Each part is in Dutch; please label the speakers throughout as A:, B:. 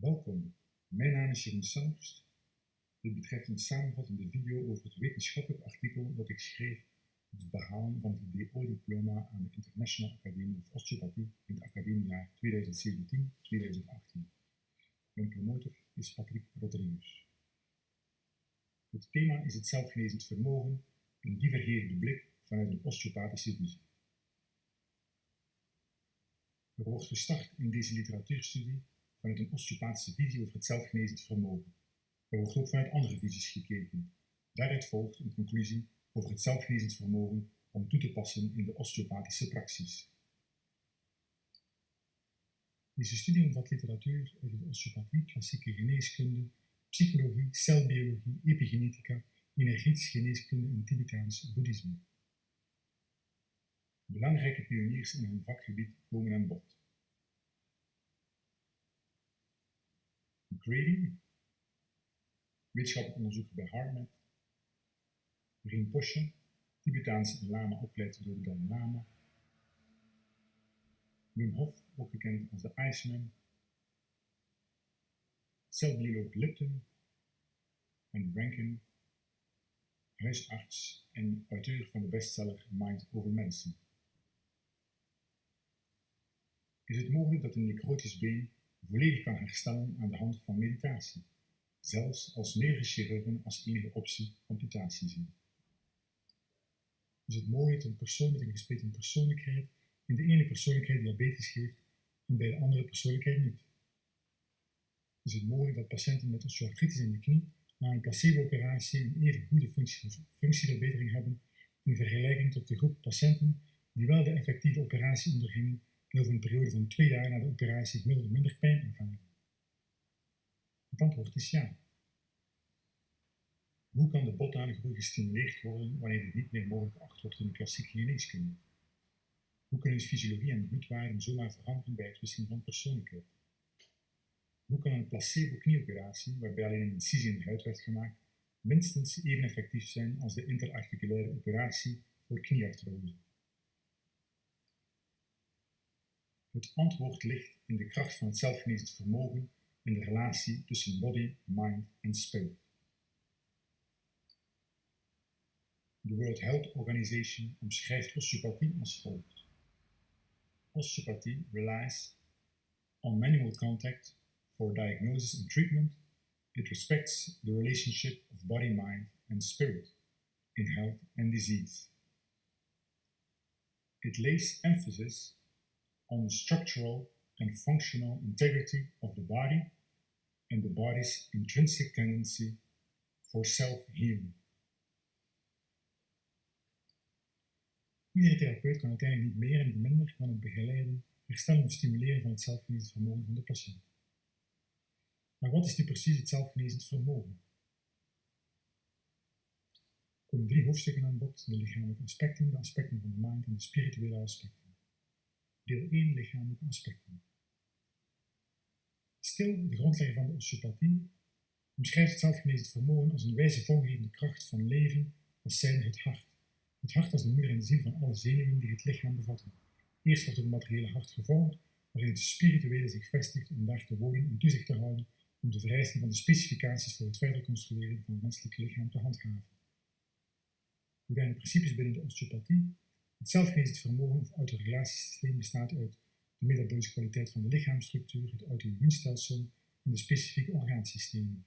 A: Welkom, mijn naam is Jeroen Selfst. Dit betreft een samenvattende video over het wetenschappelijk artikel dat ik schreef op het behalen van het DO-diploma aan de International Academy of Osteopathie in het academiejaar 2017-2018. Mijn promotor is Patrick Rodriguez. Het thema is het zelfgenezend vermogen, een divergerende blik vanuit een osteopatische visie. Er wordt gestart in deze literatuurstudie vanuit een osteopathische visie over het zelfgenezend vermogen. Er wordt ook vanuit andere visies gekeken. Daaruit volgt een conclusie over het zelfgenezend vermogen om toe te passen in de osteopathische praxis. Deze studie omvat literatuur uit de osteopathie, klassieke geneeskunde, psychologie, celbiologie, epigenetica, energetische geneeskunde en Tibetaans boeddhisme. Belangrijke pioniers in hun vakgebied komen aan bod. Grady, wetenschappelijk onderzoeker bij Harvard. Rinpoche, Tibetaanse lama opgeleid door de Dalai Lama. Wim Hof, ook gekend als de Iceman. Celbioloog Lipton en Rankin, huisarts en auteur van de bestseller Mind over Medicine. Is het mogelijk dat een necrotisch been volledig kan herstellen aan de hand van meditatie, zelfs als nervenchirurgen als enige optie amputatie zien? Is het mogelijk dat een persoon met een gespleten persoonlijkheid in de ene persoonlijkheid diabetes heeft en bij de andere persoonlijkheid niet? Is het mogelijk dat patiënten met osteoartritis in de knie na een placebo-operatie een even goede functieverbetering hebben in vergelijking tot de groep patiënten die wel de effectieve operatie ondergingen en over een periode van 2 jaar na de operatie gemiddeld minder pijn ervaren? Het antwoord is ja. Hoe kan de bothaargroei gestimuleerd worden wanneer dit niet meer mogelijk geacht wordt in de klassieke geneeskunde? Hoe kunnen fysiologie en bloedwaarden zomaar veranderen bij het wisselen van persoonlijkheid? Hoe kan een placebo-knieoperatie, waarbij alleen een incisie in de huid werd gemaakt, minstens even effectief zijn als de interarticulaire operatie voor knieartrose? Het antwoord ligt in de kracht van het zelfgenezend vermogen en de relatie tussen body, mind en spirit. De World Health Organization omschrijft osteopathie als volgt. Osteopathy relies on manual contact for diagnosis and treatment. It respects the relationship of body, mind and spirit in health and disease. It lays emphasis on the structural and functional integrity of the body and the body's intrinsic tendency for self-healing. Iedere therapeut kan uiteindelijk niet meer en niet minder dan het begeleiden, herstellen of stimuleren van het zelfgenezend vermogen van de patiënt. Maar wat is nu precies het zelfgenezend vermogen? Er komen 3 hoofdstukken aan bod: de lichamelijke aspecten, de aspecten van de mind en de spirituele aspecten. Deel 1, lichamelijke aspecten. Still, de grondlegger van de osteopathie, omschrijft het zelfgenezend vermogen als een wijze vormgevende kracht van leven als zijnde het hart. Het hart als de moeder en de ziel van alle zenuwen die het lichaam bevatten. Eerst wordt het materiële hart gevormd, waarin het spirituele zich vestigt om daar te wonen en toezicht te houden, om de vereisten van de specificaties voor het verder construeren van het menselijk lichaam te handhaven. Moderne principes binnen de osteopathie. Het zelfgenezend vermogen of auto-regulatiesysteem bestaat uit de metabolische kwaliteit van de lichaamsstructuur, het auto-immuunstelsel en de specifieke orgaansystemen.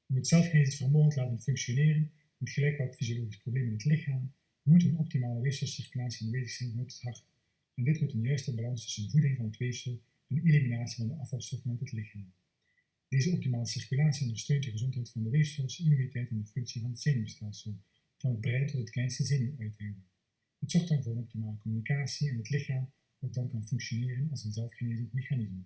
A: Om het zelfgenezend vermogen te laten functioneren, met gelijk welk fysiologisch probleem in het lichaam, moet een optimale weefselcirculatie aanwezig zijn vanuit het hart. En dit moet een juiste balans tussen voeding van het weefsel en eliminatie van de afvalstoffen uit het lichaam. Deze optimale circulatie ondersteunt de gezondheid van de weefsels, immuniteit en de functie van het zenuwstelsel, van het brein tot het kleinste zenuwuiteinde. Het zorgt dan voor een optimale communicatie en het lichaam dat dan kan functioneren als een zelfgenezend mechanisme.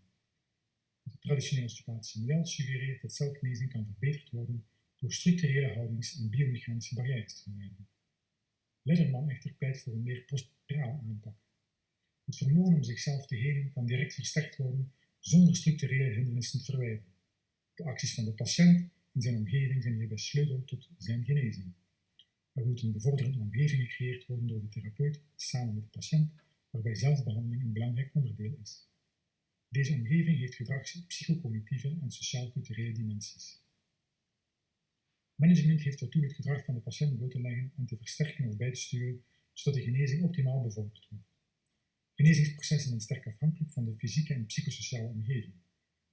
A: Het traditionele osteopathische model suggereert dat zelfgenezing kan verbeterd worden door structurele houdings- en biomechanische barrières te vermijden. Letterman echter pleit voor een meer posturale aanpak. Het vermogen om zichzelf te helen kan direct versterkt worden zonder structurele hindernissen te verwijderen. De acties van de patiënt in zijn omgeving zijn hierbij sleutel tot zijn genezing. Er moet een bevorderende omgeving gecreëerd worden door de therapeut samen met de patiënt, waarbij zelfbehandeling een belangrijk onderdeel is. Deze omgeving heeft gedrags-, psychocognitieve en sociaal-culturele dimensies. Management heeft tot doel het gedrag van de patiënt bloot te leggen en te versterken of bij te sturen, zodat de genezing optimaal bevorderd wordt. Genezingsprocessen zijn sterk afhankelijk van de fysieke en psychosociale omgeving.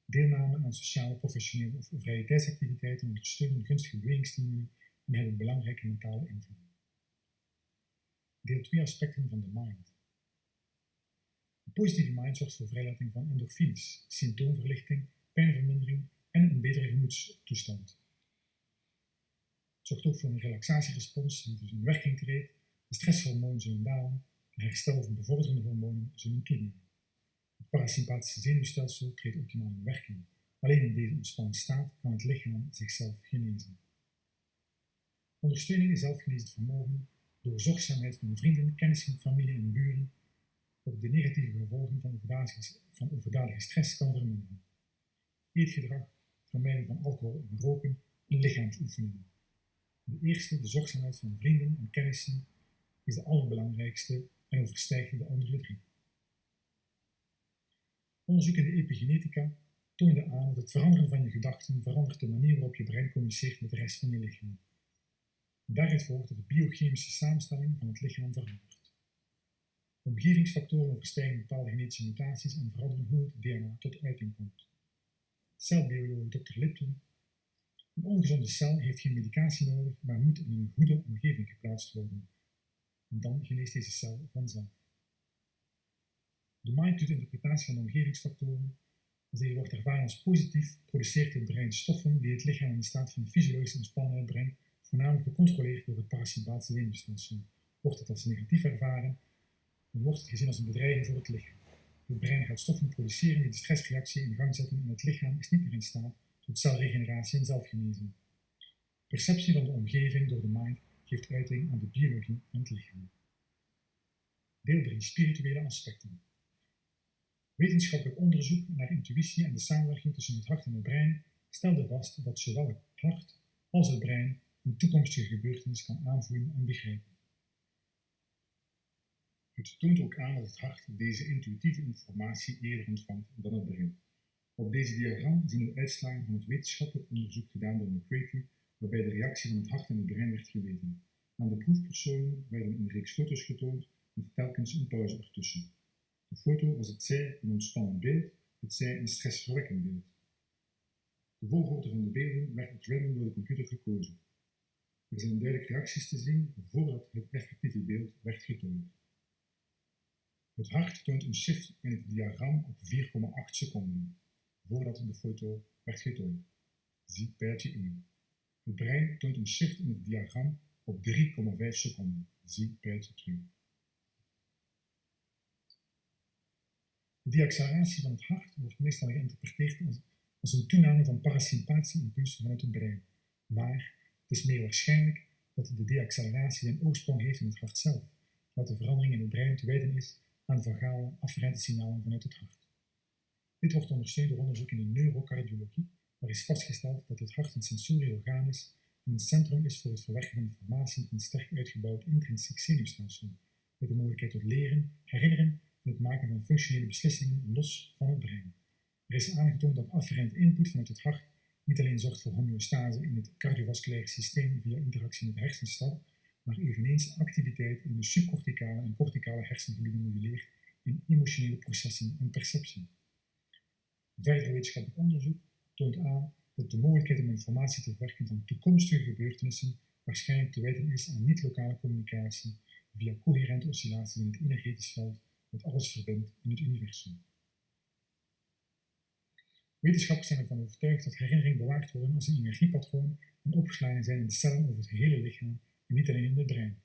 A: Deelname aan sociale, professionele of vrije tijdsactiviteiten ondersteunen gunstige bewegingsstimuli en hebben belangrijke mentale invloed. Deel 2 aspecten van de mind. De positieve mind zorgt voor vrijlating van endorfines, symptoomverlichting, pijnvermindering en een betere gemoedstoestand. Het zorgt ook voor een relaxatierespons die dus in werking treedt, de stresshormonen zullen dalen, en herstel van bevorderende hormonen zullen toenemen. Het parasympathische zenuwstelsel treedt optimaal in werking. Alleen in deze ontspannen staat kan het lichaam zichzelf genezen. Ondersteuning in zelfgenezend vermogen door zorgzaamheid van vrienden, kennissen, familie en buren op de negatieve gevolgen van overdadige stress kan verminderen. Eetgedrag, vermijden van alcohol en roken en lichaamsoefeningen. De eerste, de zorgzaamheid van vrienden en kennissen, is de allerbelangrijkste en overstijgt de andere drie. Onderzoek in de epigenetica toonde aan dat het veranderen van je gedachten verandert de manier waarop je brein communiceert met de rest van je lichaam. Daaruit volgt dat de biochemische samenstelling van het lichaam verandert. Omgevingsfactoren overstijgen bepaalde genetische mutaties en veranderen hoe het DNA tot uiting komt. Celbioloog Dr. Lipton: een ongezonde cel heeft geen medicatie nodig, maar moet in een goede omgeving geplaatst worden. En dan geneest deze cel vanzelf. De mind doet de interpretatie van de omgevingsfactoren. Als deze wordt ervaren als positief, produceert het brein stoffen die het lichaam in een staat van fysiologische ontspannenheid brengt, voornamelijk gecontroleerd door het parasympathische zenuwstelsel. Wordt het als negatief ervaren, dan wordt het gezien als een bedreiging voor het lichaam. Het brein gaat stoffen produceren die de stressreactie in gang zetten en het lichaam is niet meer in staat tot celregeneratie en zelfgenezing. Perceptie van de omgeving door de mind geeft uiting aan de biologie van het lichaam. Deel 3. Spirituele aspecten. Wetenschappelijk onderzoek naar intuïtie en de samenwerking tussen het hart en het brein stelde vast dat zowel het hart als het brein een toekomstige gebeurtenis kan aanvoelen en begrijpen. Het toont ook aan dat het hart deze intuïtieve informatie eerder ontvangt dan het brein. Op deze diagram zien we uitslagen van het wetenschappelijk onderzoek gedaan door McCarthy, waarbij de reactie van het hart en het brein werd gemeten. Aan de proefpersonen werden een reeks foto's getoond met telkens een pauze ertussen. De foto was hetzij een ontspannen beeld, hetzij een stressverwekkend beeld. De volgorde van de beelden werd at random door de computer gekozen. Er zijn duidelijke reacties te zien voordat het effectieve beeld werd getoond. Het hart toont een shift in het diagram op 4,8 seconden, voordat de foto werd getoond. Zie pijltje 1. Het brein toont een shift in het diagram op 3,5 seconden. Zie pijltje 2. De deacceleratie van het hart wordt meestal geïnterpreteerd als een toename van parasympathische impulsen vanuit het brein. Maar het is meer waarschijnlijk dat de deacceleratie een oorsprong heeft in het hart zelf, dat de verandering in het brein te wijten is aan vagale afferente signalen vanuit het hart. Dit wordt ondersteund door onderzoek in de neurocardiologie, waar is vastgesteld dat het hart een sensorieel orgaan is en een centrum is voor het verwerken van informatie met een sterk uitgebouwd intrinsiek zenuwstelsel, met de mogelijkheid tot leren, herinneren en het maken van functionele beslissingen los van het brein. Er is aangetoond dat afferente input vanuit het hart niet alleen zorgt voor homeostase in het cardiovasculaire systeem via interactie met de hersenstam, maar eveneens activiteit in de subcorticale en corticale hersengebieden moduleert in emotionele processen en perceptie. Verder wetenschappelijk onderzoek toont aan dat de mogelijkheid om informatie te verwerken van toekomstige gebeurtenissen waarschijnlijk te wijten is aan niet-lokale communicatie via coherente oscillaties in het energetisch veld dat alles verbindt in het universum. Wetenschappers zijn ervan overtuigd dat herinneringen bewaard worden als een energiepatroon en opgeslagen zijn in de cellen over het gehele lichaam en niet alleen in het brein.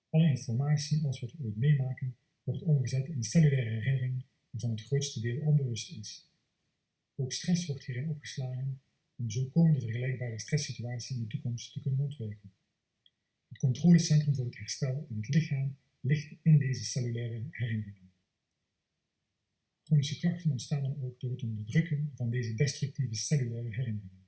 A: Alle informatie, alles wat we ooit meemaken, wordt omgezet in cellulaire herinneringen waarvan het grootste deel onbewust is. Ook stress wordt hierin opgeslagen om zo komende vergelijkbare stresssituaties in de toekomst te kunnen ontwijken. Het controlecentrum voor het herstel in het lichaam ligt in deze cellulaire herinneringen. Chronische klachten ontstaan dan ook door het onderdrukken van deze destructieve cellulaire herinneringen.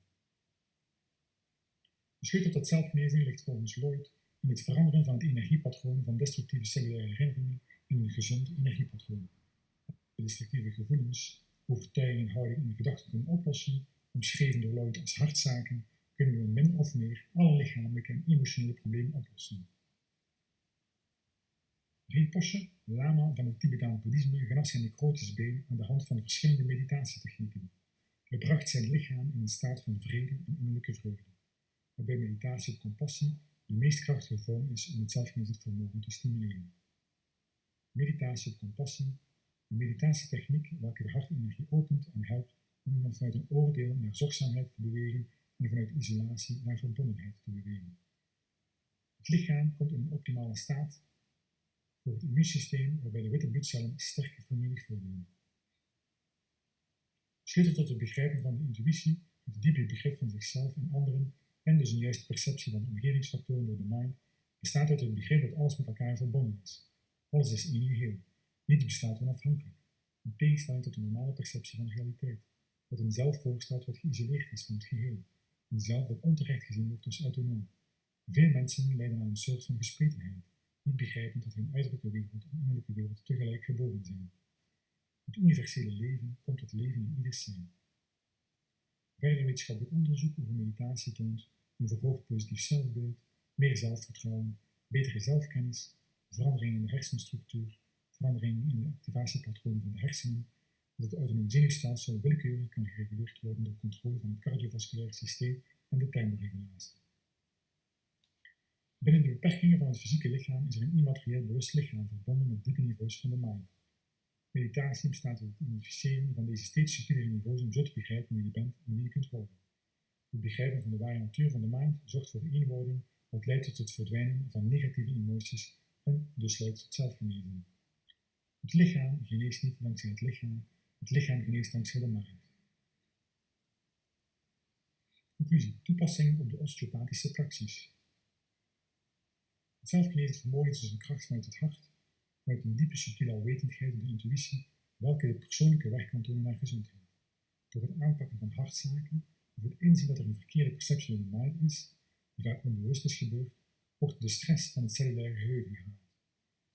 A: De sleutel tot zelfgenezing ligt volgens Lloyd in het veranderen van het energiepatroon van destructieve cellulaire herinneringen in een gezond energiepatroon. De destructieve gevoelens overtuigingen, houdingen en gedachten kunnen oplossen, omschreven door Lloyd als hartzaken, kunnen we min of meer alle lichamelijke en emotionele problemen oplossen. Rinpoche, lama van het Tibetaans boeddhisme, genas zijn necrotische been aan de hand van verschillende meditatietechnieken. Hij bracht zijn lichaam in een staat van vrede en innerlijke vreugde, waarbij meditatie op compassie de meest krachtige vorm is om het zelfgenezend vermogen te stimuleren. Meditatie op compassie, een meditatietechniek welke de hartenergie opent en helpt om iemand vanuit een oordeel naar zorgzaamheid te bewegen en vanuit isolatie naar verbondenheid te bewegen. Het lichaam komt in een optimale staat voor het immuunsysteem waarbij de witte bloedcellen sterk vermenigvuldigen. Sleutel tot het begrijpen van de intuïtie, het diepe begrip van zichzelf en anderen en dus een juiste perceptie van de omgevingsfactoren door de mind, bestaat uit het begrip dat alles met elkaar verbonden is. Alles is één geheel. Niets bestaat onafhankelijk. In tegenstelling tot de normale perceptie van de realiteit, dat een zelf voorstelt wat geïsoleerd is van het geheel. Een zelf dat onterecht gezien wordt als autonoom. Veel mensen lijden aan een soort van gespletenheid, niet begrijpend dat hun uiterlijke wereld en innerlijke wereld tegelijk geboren zijn. Het universele leven komt tot leven in ieders zijn. Verder wetenschappelijk onderzoek over meditatie toont een verhoogd positief zelfbeeld, meer zelfvertrouwen, betere zelfkennis, veranderingen in de hersenstructuur, veranderingen in de activatiepatronen van de hersenen, dat het autonome zenuwstelsel willekeurig kan gereguleerd worden door controle van het cardiovasculaire systeem en de thermoregulatie. Binnen de beperkingen van het fysieke lichaam is er een immaterieel bewust lichaam verbonden met diepe niveaus van de mind. Meditatie bestaat uit het identificeren van deze steeds subtielere niveaus om zo te begrijpen wie je bent en wie je kunt worden. Het begrijpen van de ware natuur van de mind zorgt voor eenwording, wat leidt tot het verdwijnen van negatieve emoties en dus leidt tot zelfgenezing. Het lichaam geneest niet dankzij het lichaam geneest dankzij de mind. Conclusie: toepassing op de osteopatische praxis. Het zelfgenezend vermogen is dus een kracht vanuit het hart, vanuit een diepe subtiele alwetendheid en de intuïtie, welke de persoonlijke weg kan tonen naar gezondheid. Door het aanpakken van hartzaken, of het inzien dat er een verkeerde perceptie in de mind is, die vaak onbewust is gebeurd, wordt de stress van het cellulaire geheugen gehaald.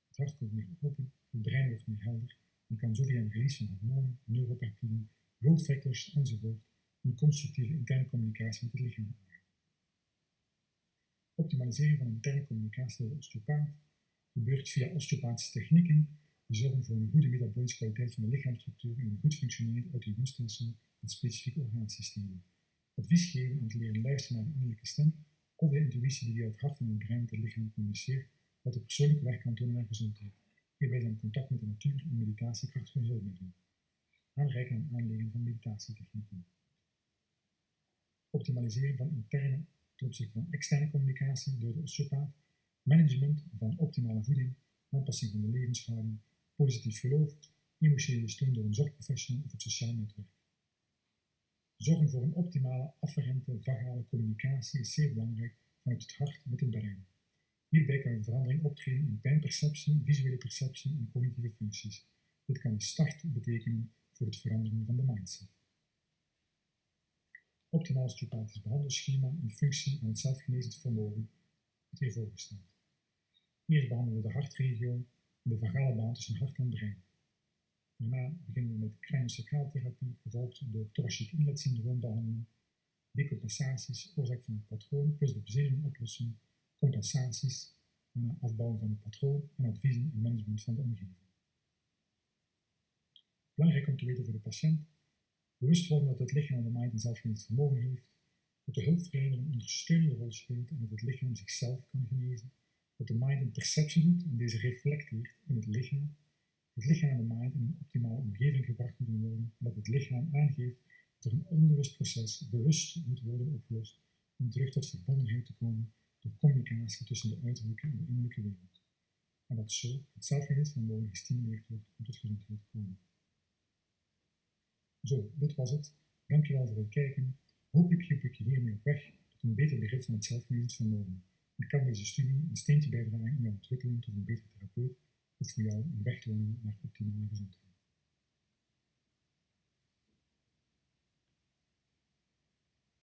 A: Het hart komt meer open, het brein wordt meer helder en kan zo via een release van hormonen, neuropeptiden, growth factors enzovoort een constructieve interne communicatie met het lichaam aangaan. Optimalisering van interne communicatie door de osteopaat gebeurt via osteopathische technieken die zorgen voor een goede metabolische kwaliteit van de lichaamsstructuur en een goed functionerend auto-immuunstelsel met specifieke orgaansystemen. Advies geven en te leren luisteren naar de innerlijke stem of de intuïtie die via het hart en het brein met het lichaam communiceert, wat de persoonlijke weg kan tonen naar gezondheid. Hierbij zijn contact met de natuur en meditatie krachtige hulpmiddelen. Aanreiken en aanleren van meditatietechnieken. Optimalisering van interne ten opzichte van externe communicatie door de osteopaat, management van optimale voeding, aanpassing van de levenshouding, positief geloof, emotionele steun door een zorgprofessional of het sociaal netwerk. Zorgen voor een optimale, afferente, vagale communicatie is zeer belangrijk vanuit het hart met het brein. Hierbij kan een verandering optreden in pijnperceptie, visuele perceptie en cognitieve functies. Dit kan een start betekenen voor het veranderen van de mindset. Optimaal osteopathisch behandelschema en functie van het zelfgenezend vermogen wordt hier voorgesteld. Eerst behandelen we de hartregio en de vagale baan tussen hart en brein. Daarna beginnen we met craniosacraaltherapie, gevolgd door thoracic inlet syndroombehandeling, decompensaties, oorzaak van het patroon, plus de bezenuwoplossing, compensaties, daarna afbouwen van het patroon en adviezen en management van de omgeving. Belangrijk om te weten voor de patiënt: bewust worden dat het lichaam en de mind een zelfgenezend vermogen heeft, dat de hulpverlener een ondersteunende rol speelt en dat het lichaam zichzelf kan genezen, dat de mind een perceptie doet en deze reflecteert in het lichaam en de mind in een optimale omgeving gebracht moeten worden en dat het lichaam aangeeft dat er een onbewust proces bewust moet worden opgelost om terug tot verbondenheid te komen door communicatie tussen de uiterlijke en de innerlijke wereld. En dat zo het zelfgenezend vermogen gestimuleerd wordt om tot gezondheid te komen. Zo, dit was het. Dankjewel voor het kijken. Hopelijk hielp ik je hiermee op weg tot een beter begrip van het zelfgenezend vermogen. En kan deze studie een steentje bijdragen in jouw ontwikkeling tot een betere therapeut of voor jou een weg tonen naar optimale gezondheid.